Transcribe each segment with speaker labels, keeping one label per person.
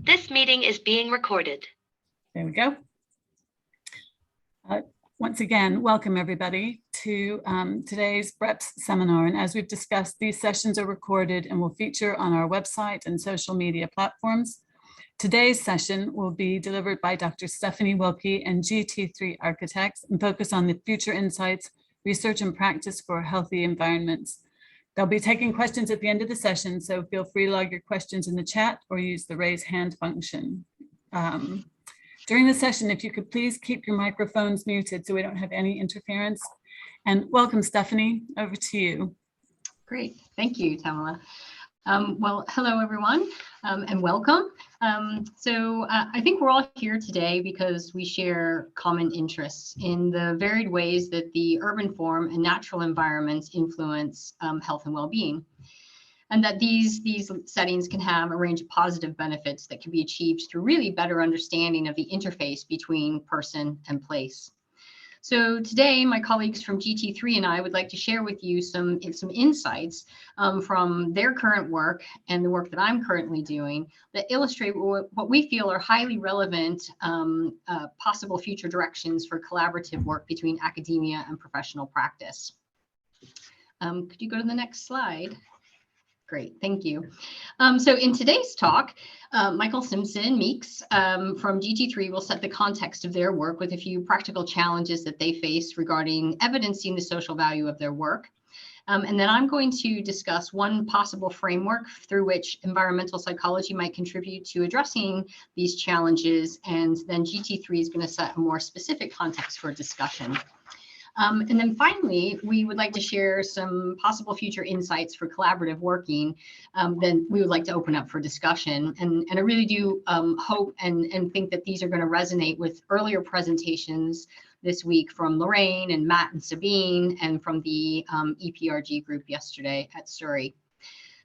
Speaker 1: This meeting is being recorded.
Speaker 2: There we go. Once again, welcome everybody to today's BrEPS seminar. And as we've discussed, these sessions are recorded and will feature on our website and social media platforms. Today's session will be delivered by Dr. Stephanie Wilkie and GT3 architects and focus on the future insights, research and practice for healthy environments. They'll be taking questions at the end of the session, so feel free to log your questions in the chat or use the raise hand function. During the session, if you could please keep your microphones muted so we don't have any interference. And welcome, Stephanie, over to you.
Speaker 3: Great, thank you, Tamala. Well, hello everyone, and welcome. I think we're all here today because we share common interests in the varied ways that the urban form and natural environments influence health and well-being, and that these settings can have a range of positive benefits that can be achieved through really better understanding of the interface between person and place. So today, my colleagues from GT3 and I would like to share with you some insights from their current work and the work that I'm currently doing that illustrate what we feel are highly relevant possible future directions for collaborative work between academia and professional practice. Could you go to the next slide? Great, thank you. So in today's talk, Michael Simpson Meeks from GT3 will set the context of their work with a few practical challenges that they face regarding evidencing the social value of their work. And then I'm going to discuss one possible framework through which environmental psychology might contribute to addressing these challenges. And then GT3 is going to set a more specific context for discussion. And then finally, we would like to share some possible future insights for collaborative working. Then we would like to open up for discussion. And I really do hope and think that these are going to resonate with earlier presentations this week from Lorraine and Matt and Sabine and from the EPRG group yesterday at Surrey.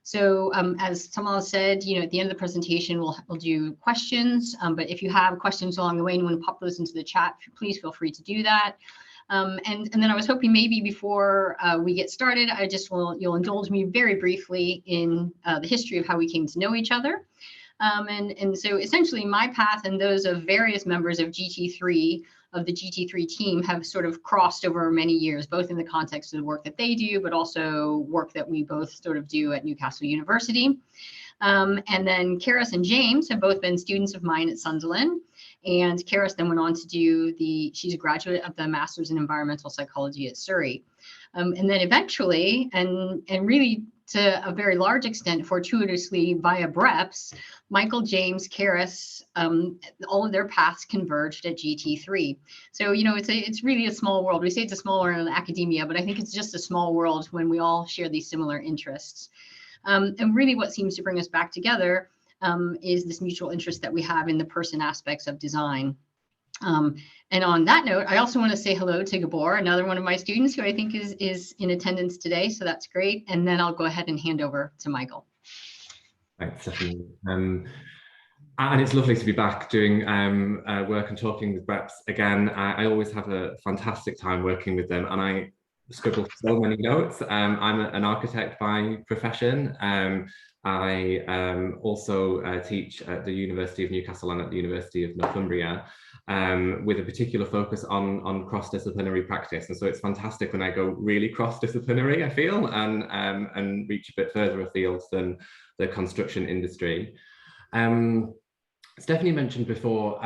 Speaker 3: So as Tamala said, at the end of the presentation, we'll do questions. But if you have questions along the way and you want to pop those into the chat, please feel free to do that. And then I was hoping maybe before we get started, you'll indulge me very briefly in the history of how we came to know each other. And so essentially my path and those of various members of GT3, of the GT3 team, have sort of crossed over many years, both in the context of the work that they do, but also work that we both sort of do at Newcastle University. And then Karis and James have both been students of mine at Sunderland. And Karis then went on to do she's a graduate of the Master's in Environmental Psychology at Surrey. And then eventually, and really to a very large extent, fortuitously via BrEPS, Michael, James, Karis, all of their paths converged at GT3. So, it's really a small world. We say it's a small world in academia, but I think it's just a small world when we all share these similar interests. And really what seems to bring us back together is this mutual interest that we have in the person aspects of design. And on that note, I also want to say hello to Gabor, another one of my students who I think is in attendance today. So that's great. And then I'll go ahead and hand over to Michael.
Speaker 4: Thanks, Stephanie. And it's lovely to be back doing work and talking with BrEPS again. I always have a fantastic time working with them, and I scribble so many notes. I'm an architect by profession. I also teach at the University of Newcastle and at the University of Northumbria, with a particular focus on cross-disciplinary practice. And so it's fantastic when I go really cross-disciplinary, I feel, and reach a bit further afield than the construction industry. Stephanie mentioned before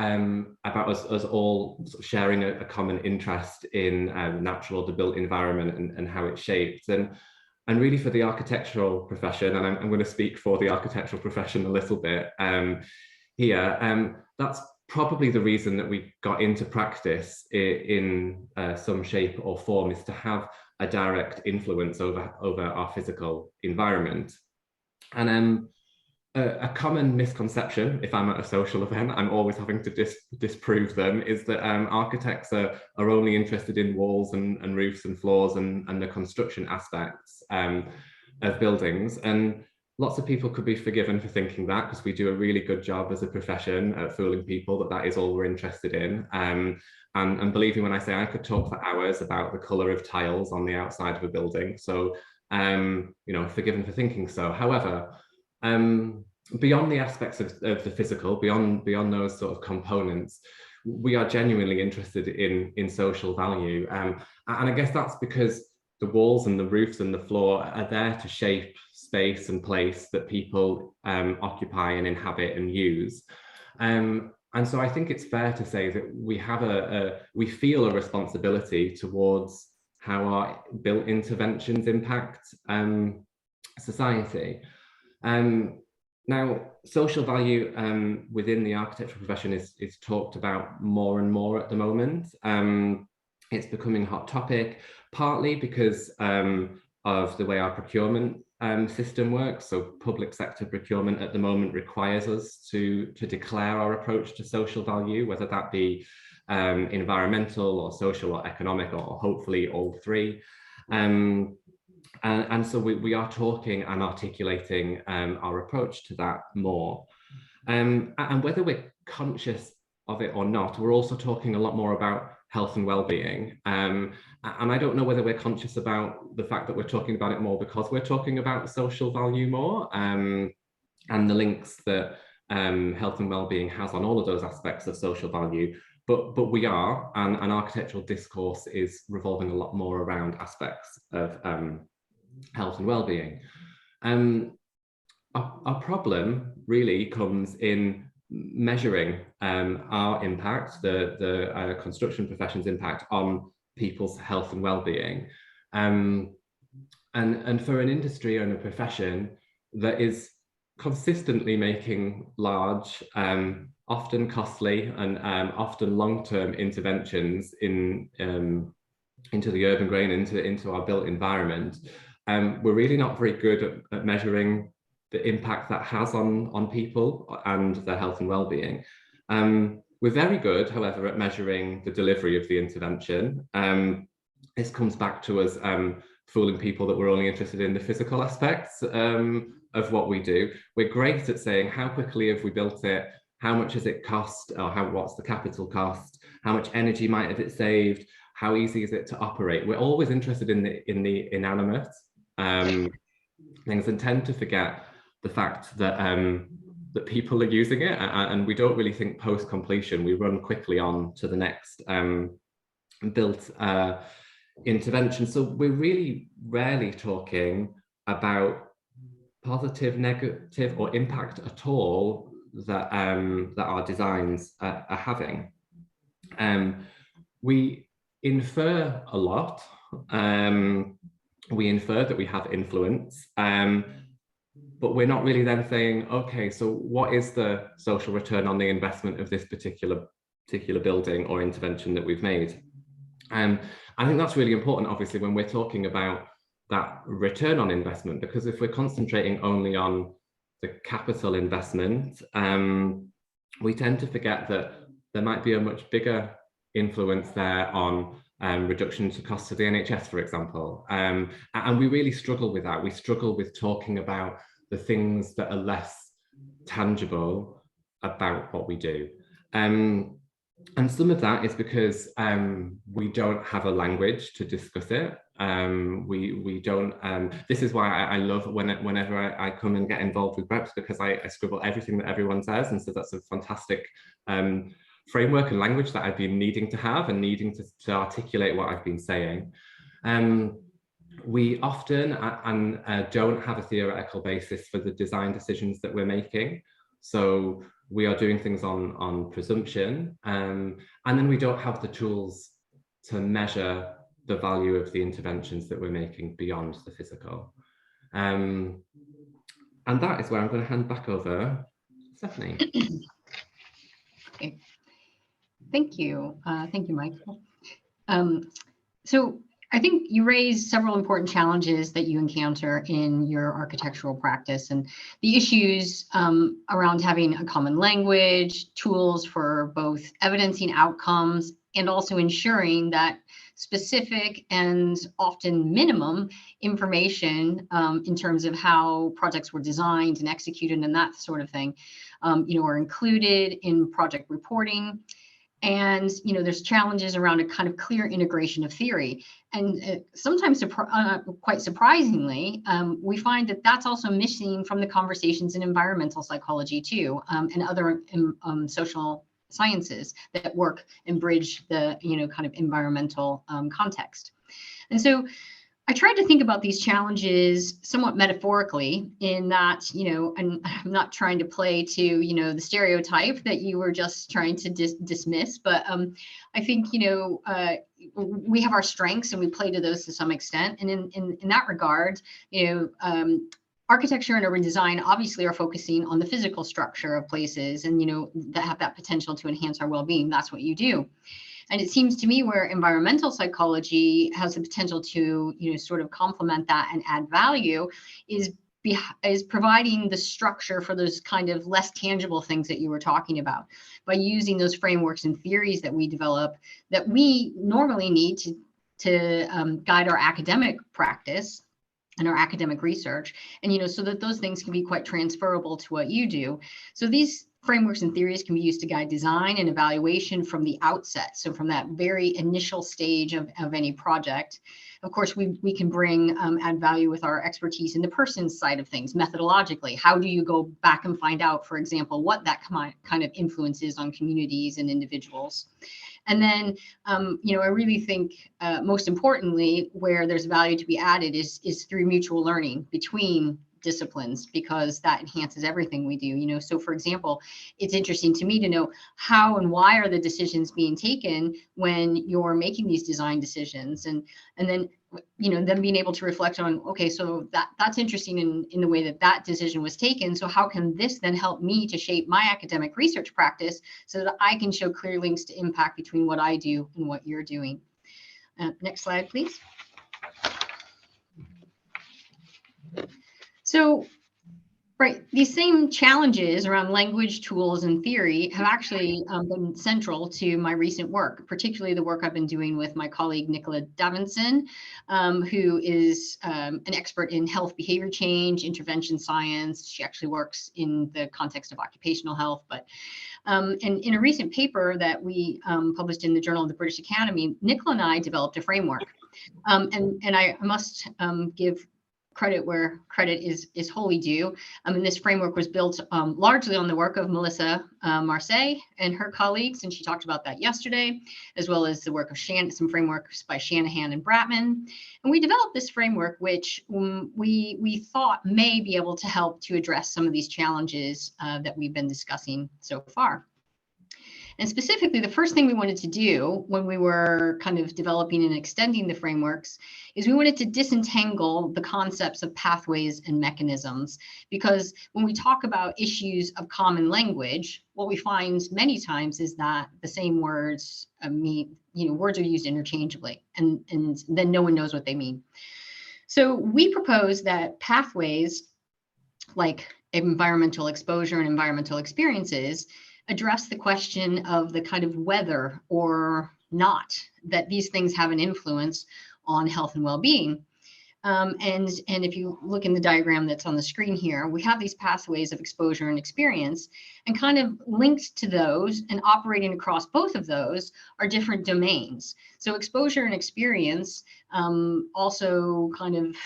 Speaker 4: about us all sort of sharing a common interest in natural or the built environment and how it's shaped. And really for the architectural profession, and I'm going to speak for the architectural profession a little bit here, that's probably the reason that we got into practice in some shape or form, is to have a direct influence over our physical environment. And a common misconception, if I'm at a social event, I'm always having to disprove them, is that architects are only interested in walls and roofs and floors and the construction aspects of buildings. And lots of people could be forgiven for thinking that, because we do a really good job as a profession at fooling people that is all we're interested in. And believe me when I say I could talk for hours about the colour of tiles on the outside of a building. So, forgiven for thinking so. However, beyond the aspects of the physical, beyond those sort of components, we are genuinely interested in social value. And I guess that's because the walls and the roofs and the floor are there to shape space and place that people occupy and inhabit and use. And so I think it's fair to say that we have we feel a responsibility towards how our built interventions impact society. Now, social value within the architectural profession is talked about more and more at the moment. It's becoming a hot topic, partly because of the way our procurement system works. So public sector procurement at the moment requires us to declare our approach to social value, whether that be environmental or social or economic, or hopefully all three. And so we are talking and articulating our approach to that more. And whether we're conscious of it or not, we're also talking a lot more about health and well-being. And I don't know whether we're conscious about the fact that we're talking about it more because we're talking about social value more, and the links that health and well-being has on all of those aspects of social value. But we are, and architectural discourse is revolving a lot more around aspects of health and well-being. Our problem really comes in measuring our impact, the construction profession's impact on people's health and well-being. And for an industry and a profession that is consistently making large, often costly and often long-term interventions into the urban grain, into our built environment, we're really not very good at measuring the impact that has on people and their health and well-being. We're very good, however, at measuring the delivery of the intervention. This comes back to us fooling people that we're only interested in the physical aspects of what we do. We're great at saying how quickly have we built it, how much has it cost, or what's the capital cost, how much energy might have it saved, how easy is it to operate. We're always interested in the inanimate things and tend to forget the fact that that people are using it, and we don't really think post-completion. We run quickly on to the next built intervention. So we're really rarely talking about positive, negative, or impact at all that that our designs are having. We infer a lot. We infer that we have influence, but we're not really then saying, okay, so what is the social return on the investment of this particular building or intervention that we've made? I think that's really important, obviously, when we're talking about that return on investment, because if we're concentrating only on the capital investment, we tend to forget that there might be a much bigger influence there on reduction to costs of the NHS, for example. And we really struggle with that. We struggle with talking about the things that are less tangible about what we do. And some of that is because we don't have a language to discuss it. We don't, this is why I love whenever I come and get involved with BrEPS, because I scribble everything that everyone says. And so that's a fantastic framework and language that I've been needing to have and needing to articulate what I've been saying. We often don't have a theoretical basis for the design decisions that we're making. So we are doing things on presumption, and then we don't have the tools to measure the value of the interventions that we're making beyond the physical. And that is where I'm going to hand back over to Stephanie.
Speaker 3: Okay. Thank you. Thank you, Michael. So I think you raised several important challenges that you encounter in your architectural practice, and the issues around having a common language, tools for both evidencing outcomes and also ensuring that specific and often minimum information in terms of how projects were designed and executed and that sort of thing, are included in project reporting. And, there's challenges around a kind of clear integration of theory. And sometimes, quite surprisingly, we find that that's also missing from the conversations in environmental psychology too, and other social sciences that work and bridge the, kind of environmental context. And so I tried to think about these challenges somewhat metaphorically in that, and I'm not trying to play to, the stereotype that you were just trying to dismiss, but I think, we have our strengths and we play to those to some extent. And in that regard, architecture and urban design obviously are focusing on the physical structure of places and, that have that potential to enhance our well-being. That's what you do. And it seems to me where environmental psychology has the potential to, sort of complement that and add value is providing the structure for those kind of less tangible things that you were talking about by using those frameworks and theories that we develop that we normally need to guide our academic practice and our academic research. And, so that those things can be quite transferable to what you do. So these frameworks and theories can be used to guide design and evaluation from the outset. So from that very initial stage of any project. Of course, we can bring add value with our expertise in the person's side of things methodologically. How do you go back and find out, for example, what that kind of influence is on communities and individuals? And then, I really think most importantly, where there's value to be added is through mutual learning between disciplines, because that enhances everything we do. So for example, it's interesting to me to know how and why are the decisions being taken when you're making these design decisions, and then then being able to reflect on, okay, so that's interesting in the way that decision was taken. So how can this then help me to shape my academic research practice so that I can show clear links to impact between what I do and what you're doing? Next slide, please. So, right, these same challenges around language, tools, and theory have actually been central to my recent work, particularly the work I've been doing with my colleague, Nicola Davidson, who is an expert in health behavior change, intervention science. She actually works in the context of occupational health. But and in a recent paper that we published in the Journal of the British Academy, Nicola and I developed a framework. And I must give credit where credit is wholly due. And this framework was built largely on the work of Melissa Marseille and her colleagues, and she talked about that yesterday, as well as the work of some frameworks by Shanahan and Bratman. And we developed this framework, which we thought may be able to help to address some of these challenges that we've been discussing so far. And specifically, the first thing we wanted to do when we were kind of developing and extending the frameworks is we wanted to disentangle the concepts of pathways and mechanisms, because when we talk about issues of common language, what we find many times is that the same words mean, words are used interchangeably, and then no one knows what they mean. So we propose that pathways like environmental exposure and environmental experiences address the question of the kind of whether or not that these things have an influence on health and well-being. And if you look in the diagram that's on the screen here, we have these pathways of exposure and experience, and kind of linked to those and operating across both of those are different domains. So exposure and experience also kind of,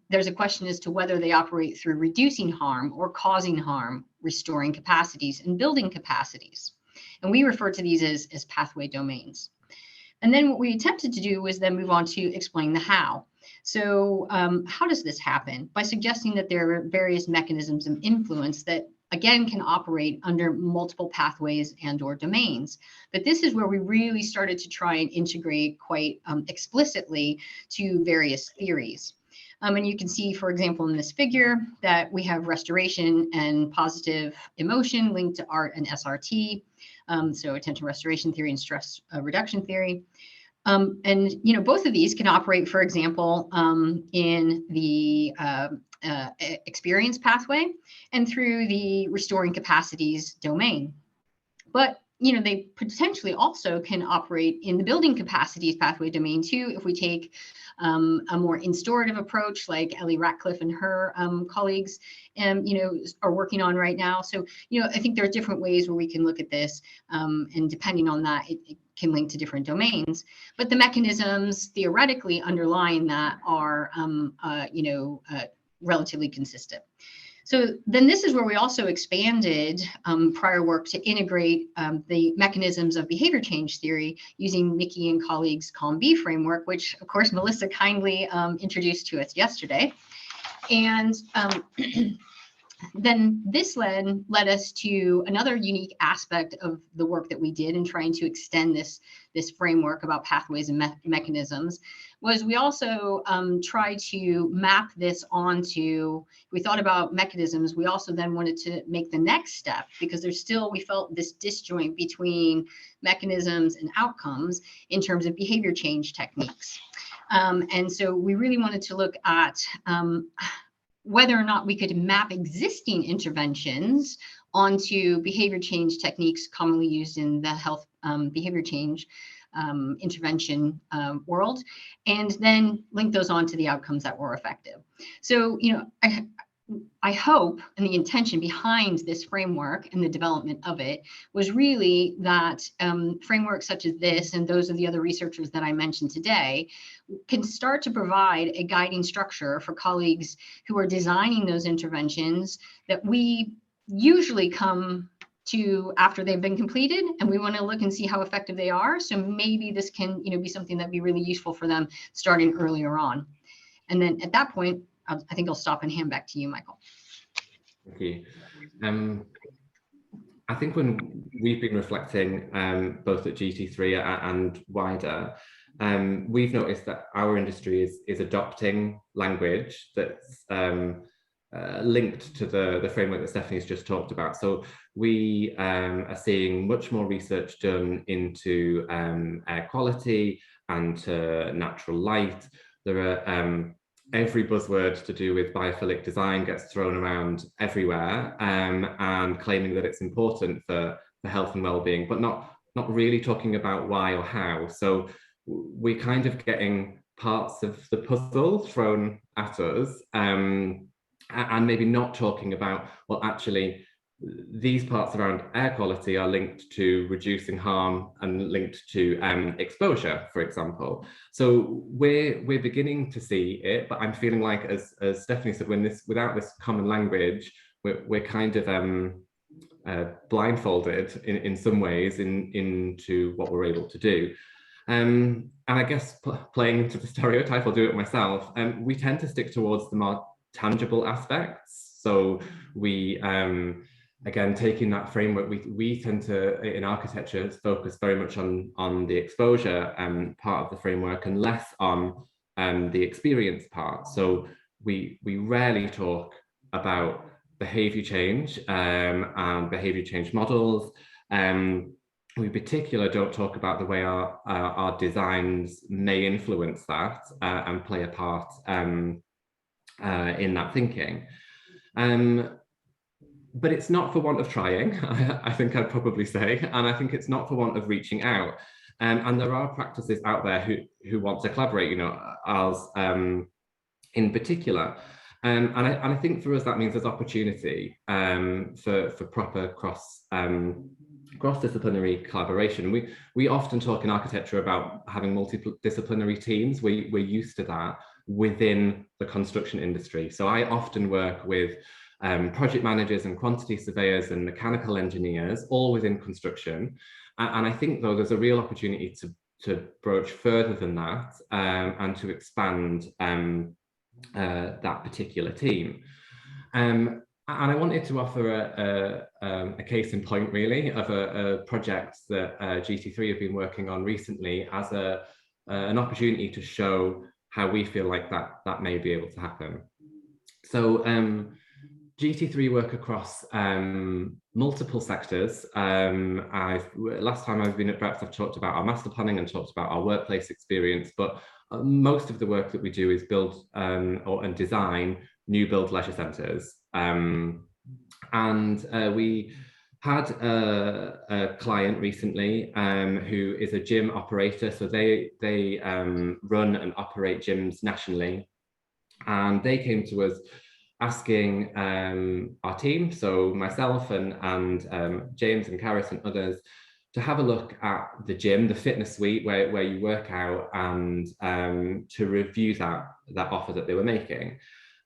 Speaker 3: there's a question as to whether they operate through reducing harm or causing harm, restoring capacities and building capacities. And we refer to these as pathway domains. And then what we attempted to do was then move on to explain the how. So how does this happen? By suggesting that there are various mechanisms of influence that, again, can operate under multiple pathways and or domains. But this is where we really started to try and integrate quite explicitly to various theories. And you can see, for example, in this figure that we have restoration and positive emotion linked to art and SRT. So attention restoration theory and stress reduction theory. And, both of these can operate, for example, in the experience pathway and through the restoring capacities domain. But, they potentially also can operate in the building capacities pathway domain too, if we take a more instaurative approach like Ellie Ratcliffe and her colleagues are working on right now. So, I think there are different ways where we can look at this, and depending on that, it can link to different domains. But the mechanisms theoretically underlying that are, relatively consistent. So then this is where we also expanded prior work to integrate the mechanisms of behavior change theory using Nikki and colleagues' CALM-B framework, which of course Melissa kindly introduced to us yesterday. And then this led us to another unique aspect of the work that we did in trying to extend this framework about pathways and mechanisms, was we also tried to map this onto, we thought about mechanisms, we also then wanted to make the next step, because we felt this disjoint between mechanisms and outcomes in terms of behavior change techniques. And so we really wanted to look at whether or not we could map existing interventions onto behavior change techniques commonly used in the health behavior change intervention world, and then link those onto the outcomes that were effective. So, I hope, and the intention behind this framework and the development of it was really that frameworks such as this and those of the other researchers that I mentioned today can start to provide a guiding structure for colleagues who are designing those interventions that we usually come to after they've been completed, and we want to look and see how effective they are. So maybe this can be something that'd be really useful for them starting earlier on. And then at that point, I think I'll stop and hand back to you, Michael.
Speaker 4: Thank you. I think when we've been reflecting both at GT3 and wider, we've noticed that our industry is adopting language that's linked to the framework that Stephanie's just talked about. So we are seeing much more research done into air quality and to natural light. There are every buzzword to do with biophilic design gets thrown around everywhere, and claiming that it's important for health and well-being, but not really talking about why or how. So we're kind of getting parts of the puzzle thrown at us, and maybe not talking about, well, actually, these parts around air quality are linked to reducing harm and linked to exposure, for example. So we're beginning to see it, but I'm feeling like, as Stephanie said, without this common language, we're kind of blindfolded in some ways into what we're able to do. And I guess playing into the stereotype, I'll do it myself. We tend to stick towards the more tangible aspects. So we again, taking that framework, we tend to, in architecture, focus very much on the exposure part of the framework and less on the experience part. So we rarely talk about behavior change and behavior change models. We in particular don't talk about the way our designs may influence that and play a part in that thinking. But it's not for want of trying, I think I'd probably say, and I think it's not for want of reaching out. And there are practices out there who want to collaborate, ours in particular. And I think for us that means there's opportunity for proper cross-disciplinary collaboration. We often talk in architecture about having multidisciplinary teams. We're used to that within the construction industry. So I often work with project managers and quantity surveyors and mechanical engineers, all within construction. And I think, though, there's a real opportunity to broach further than that and to expand that particular team. And I wanted to offer a case in point, really, of a project that GT3 have been working on recently as an opportunity to show how we feel like that may be able to happen. So GT3 work across multiple sectors. Last time I've been at BrEPS, I've talked about our master planning and talked about our workplace experience, but most of the work that we do is build and design new build leisure centres. And we had a client recently who is a gym operator. So they run and operate gyms nationally. And they came to us asking our team, so myself and James and Karis and others, to have a look at the gym, the fitness suite where you work out, and to review that offer that they were making.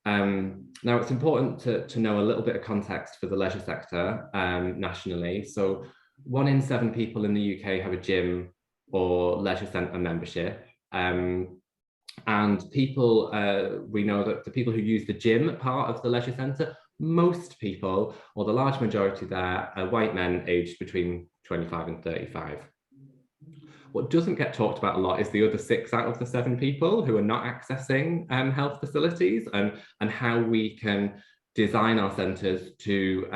Speaker 4: Now, it's important to know a little bit of context for the leisure sector nationally. So 1 in 7 people in the UK have a gym or leisure centre membership. And people, we know that the people who use the gym part of the leisure centre, most people, or the large majority there, are white men aged between 25 and 35. What doesn't get talked about a lot is the other 6 out of the 7 people who are not accessing health facilities, and how we can design our centres to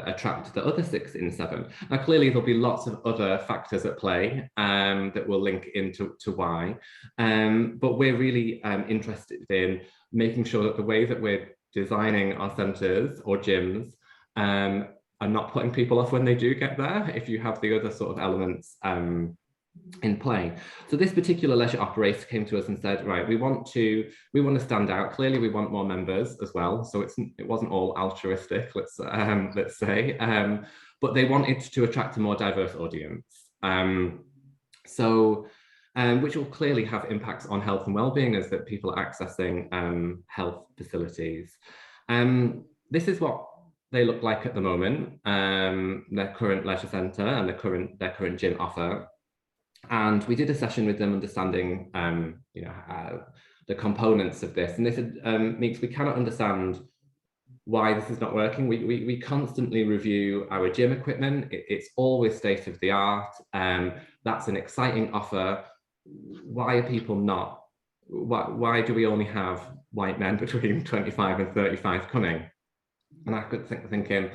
Speaker 4: attract the other 6 in 7. Now, clearly there'll be lots of other factors at play that will link into why, but we're really interested in making sure that the way that we're designing our centres or gyms are not putting people off when they do get there, if you have the other sort of elements in play. So this particular leisure operator came to us and said, right, we want to stand out. Clearly we want more members as well, so it wasn't all altruistic, let's say, but they wanted to attract a more diverse audience, which will clearly have impacts on health and well-being, as that people are accessing health facilities. This is what they look like at the moment, their current leisure centre and their current gym offer. And we did a session with them understanding, the components of this. And they said, Meeks, we cannot understand why this is not working. We constantly review our gym equipment. It's always state of the art. That's an exciting offer. Why are people not? Why do we only have white men between 25 and 35 coming? And I could thinking,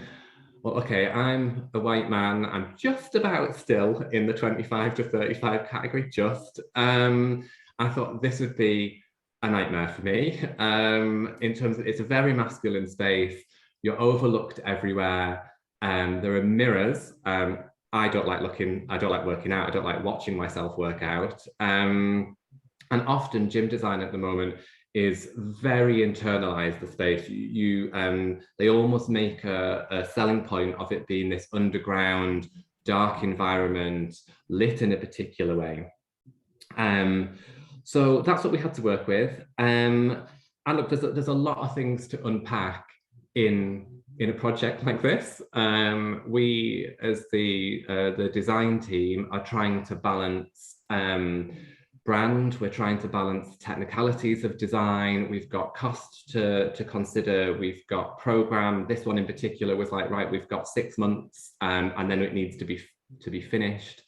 Speaker 4: well, okay, I'm a white man. I'm just about still in the 25 to 35 category, just. I thought this would be a nightmare for me, in terms of it's a very masculine space. You're overlooked everywhere. There are mirrors. I don't like working out. I don't like watching myself work out. And often gym design at the moment is very internalized, the space. They almost make a selling point of it being this underground, dark environment, lit in a particular way. So that's what we had to work with. And look, there's a lot of things to unpack in a project like this. We, as the design team, are trying to balance brand, we're trying to balance technicalities of design, we've got cost to consider, we've got program. This one in particular was like, right, we've got 6 months, and then it needs to be finished.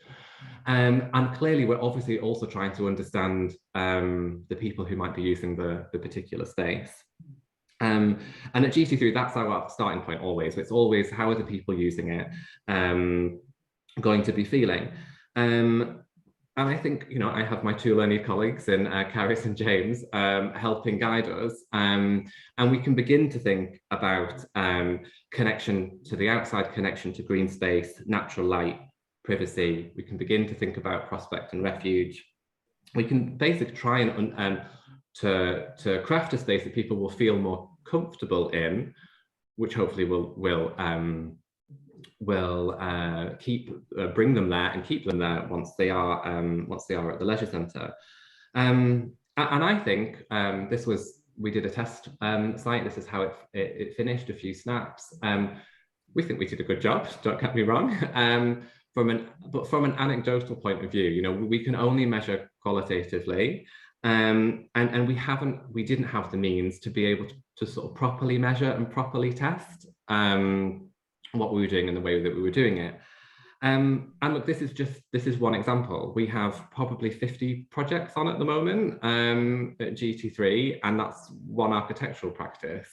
Speaker 4: And clearly we're obviously also trying to understand the people who might be using the particular space. And at GT3, that's our starting point always. It's always, how are the people using it going to be feeling? And I think, I have my 2 learning colleagues in Karis and James helping guide us. And we can begin to think about connection to the outside, connection to green space, natural light, privacy. We can begin to think about prospect and refuge. We can basically try and to craft a space that people will feel more comfortable in, which hopefully will bring them there and keep them there once they are at the leisure centre. And I think we did a test site. This is how it finished, a few snaps. We think we did a good job, don't get me wrong. But from an anecdotal point of view, we can only measure qualitatively, and we didn't have the means to be able to sort of properly measure and properly test what we were doing and the way that we were doing it. And look, this is one example. We have probably 50 projects on at the moment at GT3, and that's one architectural practice.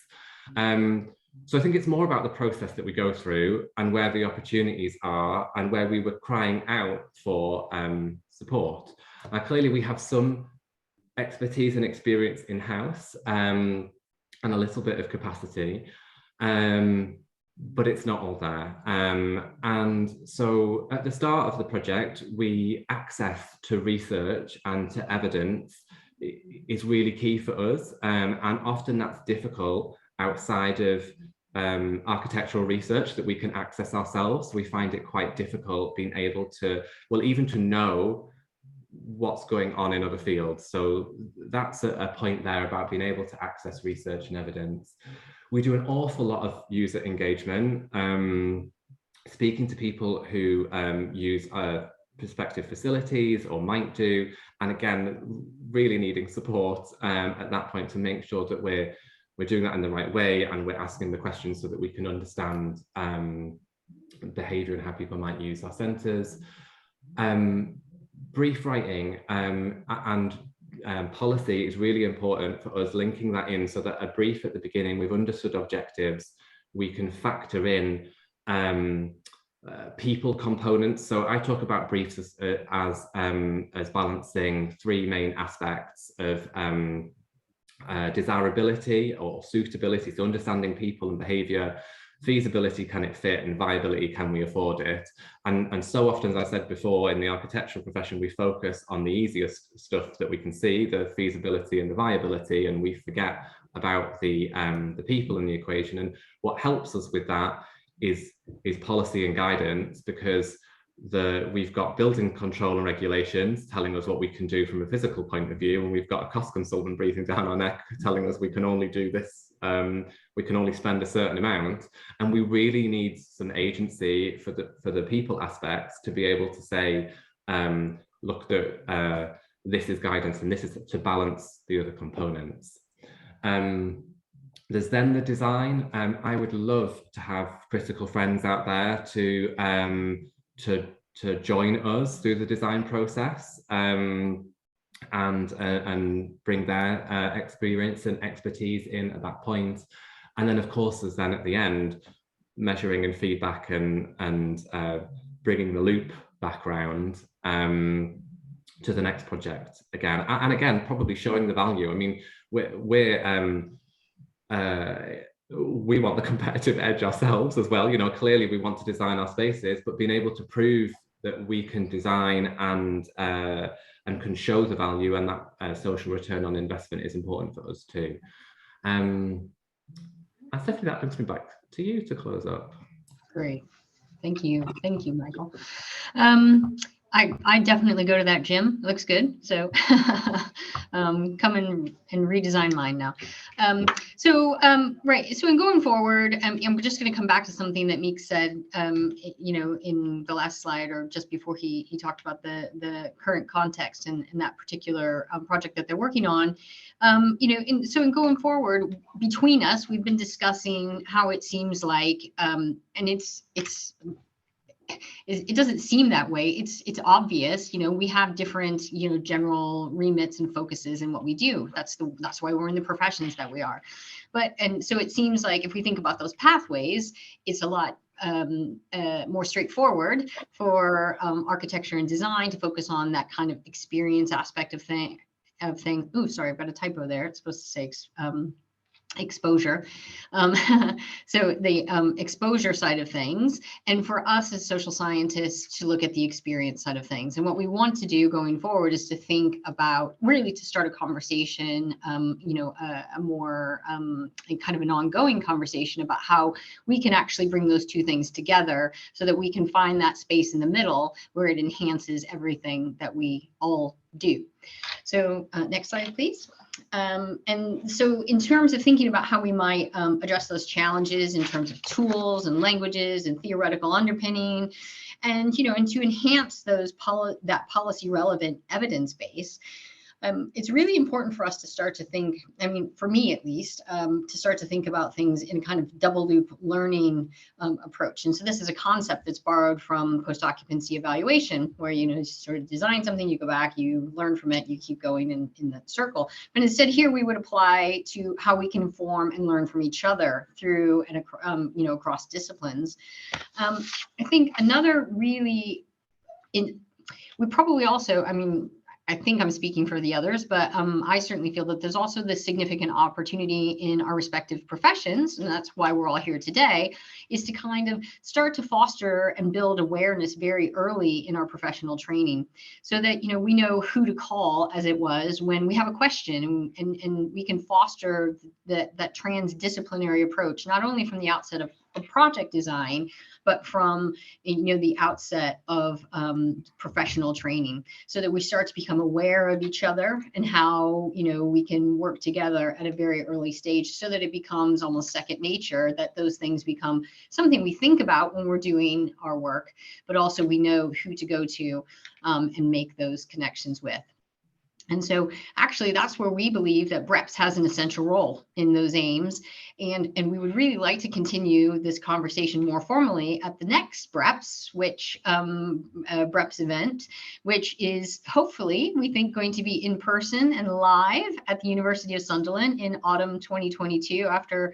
Speaker 4: So I think it's more about the process that we go through and where the opportunities are and where we were crying out for support. Clearly we have some expertise and experience in-house and a little bit of capacity. but it's not all there. And so at the start of the project, access to research and to evidence is really key for us. And often that's difficult outside of architectural research that we can access ourselves. We find it quite difficult being able to, well, even to know what's going on in other fields. So that's a point there about being able to access research and evidence. We do an awful lot of user engagement, speaking to people who use prospective facilities or might do, and again, really needing support at that point to make sure that we're doing that in the right way, and we're asking the questions so that we can understand behavior and how people might use our centres. Brief writing and policy is really important for us, linking that in so that a brief at the beginning, we've understood objectives, we can factor in people components. So I talk about briefs as balancing three main aspects of desirability or suitability, so understanding people and behavior, feasibility, can it fit, and viability, can we afford it? And so often, as I said before, in the architectural profession, we focus on the easiest stuff that we can see, the feasibility and the viability, and we forget about the people in the equation. And what helps us with that is policy and guidance, because we've got building control and regulations telling us what we can do from a physical point of view, and we've got a cost consultant breathing down our neck telling us we can only do this, we can only spend a certain amount, and we really need some agency for the people aspects to be able to say, look, this is guidance and this is to balance the other components. There's then the design. I would love to have critical friends out there to join us through the design process and bring their experience and expertise in at that point. And then, of course, there's then at the end, measuring and feedback and bringing the loop back round to the next project again. And again, probably showing the value. I mean, we want the competitive edge ourselves as well. You know, clearly we want to design our spaces, but being able to prove that we can design and can show the value, and that social return on investment is important for us too. And Stephanie, that brings me back to you to close up.
Speaker 3: Great. Thank you, Michael. I definitely go to that gym. It looks good. So come and redesign mine now. Right. So in going forward, I'm just going to come back to something that Meek said, you know, in the last slide, or just before he talked about the current context and that particular project that they're working on. You know, in going forward, between us, we've been discussing how it seems like, and it doesn't seem that way. It's obvious, you know, we have different, you know, general remits and focuses in what we do. That's why we're in the professions that we are. And so it seems like if we think about those pathways, it's a lot more straightforward for architecture and design to focus on that kind of experience aspect of thing. Ooh, sorry, I've got a typo there. It's supposed to say exposure. So the exposure side of things, and for us as social scientists to look at the experience side of things. And what we want to do going forward is to think about, really to start a conversation, you know, a more kind of an ongoing conversation about how we can actually bring those two things together so that we can find that space in the middle where it enhances everything that we all do. So next slide, please. And so in terms of thinking about how we might address those challenges in terms of tools and languages and theoretical underpinning, and, you know, and to enhance those that policy relevant evidence base, it's really important for us to start to think, I mean, for me at least, to start to think about things in a kind of double loop learning approach. And so this is a concept that's borrowed from post-occupancy evaluation, where, you know, you sort of design something, you go back, you learn from it, you keep going in that circle. But instead here we would apply to how we can form and learn from each other through, and you know, across disciplines. I think another really, we probably also, I mean, I think I'm speaking for the others, but I certainly feel that there's also this significant opportunity in our respective professions, and that's why we're all here today, is to kind of start to foster and build awareness very early in our professional training, so that we know who to call, as it was, when we have a question, and we can foster that transdisciplinary approach, not only from the outset of project design, but from the outset of professional training, so that we start to become aware of each other and how we can work together at a very early stage, so that it becomes almost second nature, that those things become something we think about when we're doing our work, but also we know who to go to and make those connections with. And so actually, that's where we believe that BrEPS has an essential role in those aims. And we would really like to continue this conversation more formally at the next BrEPS, BrEPS event, which is hopefully, we think, going to be in person and live at the University of Sunderland in autumn 2022, after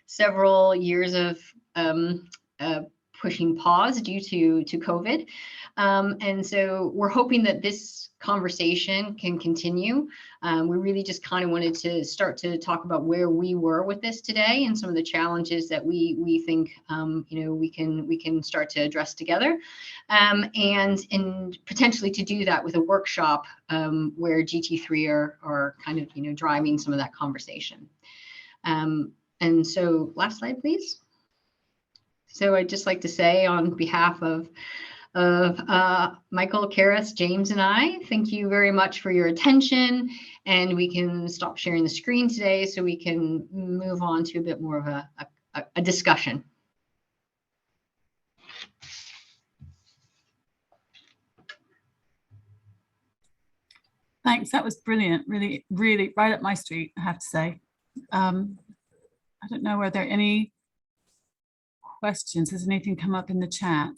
Speaker 3: several years of pushing pause due to COVID. And so we're hoping that this conversation can continue. We really just kind of wanted to start to talk about where we were with this today, and some of the challenges that we think we can start to address together, and potentially to do that with a workshop where GT3 are kind of driving some of that conversation. And so last slide, please. So I'd just like to say, on behalf of Michael, Karis, James, and I, thank you very much for your attention, and we can stop sharing the screen today so we can move on to a bit more of a discussion.
Speaker 2: Thanks, that was brilliant. Really, really right up my street, I have to say. I don't know, are there any questions? Has anything come up in the chat?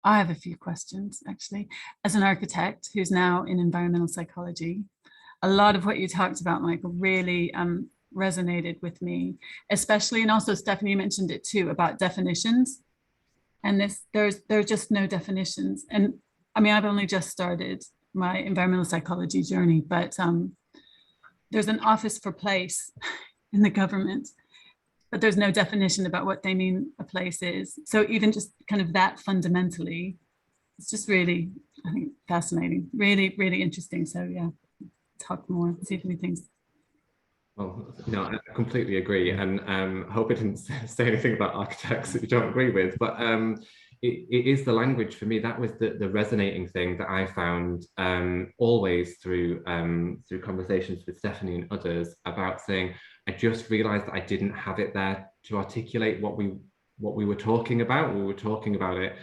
Speaker 2: I have a few questions, actually. As an architect who's now in environmental psychology, a lot of what you talked about, Michael, really resonated with me, especially, and also Stephanie mentioned it too, about definitions. And there are just no definitions. And I mean, I've only just started my environmental psychology journey, but there's an office for place in the government, but there's no definition about what they mean a place is. So even just kind of that fundamentally, it's just really, I think, fascinating, really, really interesting. So yeah, talk more, see if anything's.
Speaker 4: Well, no, I completely agree, and hope I didn't say anything about architects that you don't agree with, but it is the language for me. That was the resonating thing that I found always through conversations with Stephanie and others, about saying, I just realized that I didn't have it there to articulate what we were talking about. We were talking about it,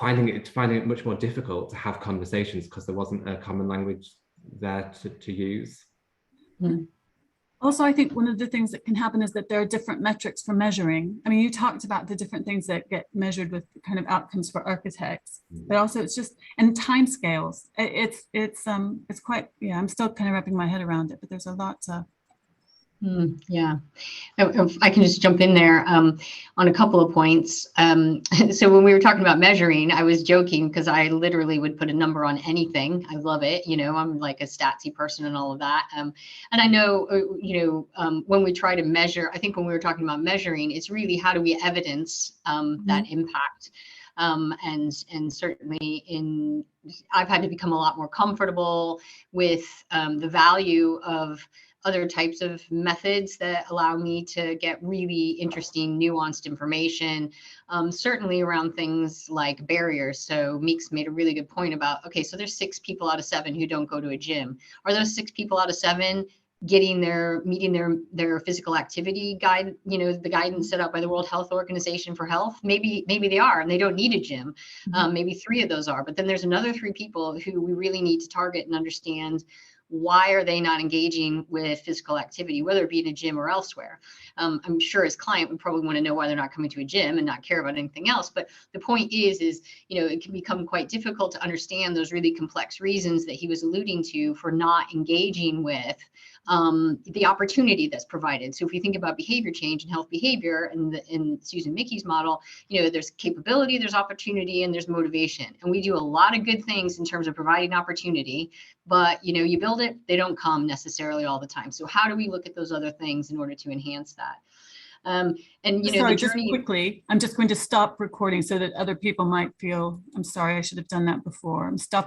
Speaker 4: finding it much more difficult to have conversations because there wasn't a common language there to use.
Speaker 2: Also, I think one of the things that can happen is that there are different metrics for measuring. I mean, you talked about the different things that get measured with kind of outcomes for architects, but also it's just, and timescales. It's quite, yeah, I'm still kind of wrapping my head around it, but there's a lot to.
Speaker 3: Yeah, if I can just jump in there on a couple of points. So when we were talking about measuring, I was joking because I literally would put a number on anything. I love it. I'm like a statsy person and all of that. And I know, when we try to measure, I think when we were talking about measuring, it's really how do we evidence that impact. And certainly I've had to become a lot more comfortable with the value of other types of methods that allow me to get really interesting, nuanced information, certainly around things like barriers. So Meeks made a really good point about, okay, so there's 6 people out of 7 who don't go to a gym. Are those 6 people out of 7 meeting their physical activity guide, the guidance set out by the World Health Organization for health? Maybe they are, and they don't need a gym. Maybe 3 of those are, but then there's another 3 people who we really need to target and understand why are they not engaging with physical activity, whether it be in a gym or elsewhere. I'm sure his client would probably want to know why they're not coming to a gym and not care about anything else. But the point is, it can become quite difficult to understand those really complex reasons that he was alluding to for not engaging with the opportunity that's provided. So if you think about behavior change and health behavior in Susan Mickey's model, there's capability, there's opportunity, and there's motivation. And we do a lot of good things in terms of providing opportunity, but you build it, they don't come necessarily all the time. So how do we look at those other things in order to enhance that? And
Speaker 2: sorry,
Speaker 3: the journey.
Speaker 2: just quickly, I'm just going to stop recording so that other people might feel, I'm sorry, I should have done that before. I'm stopping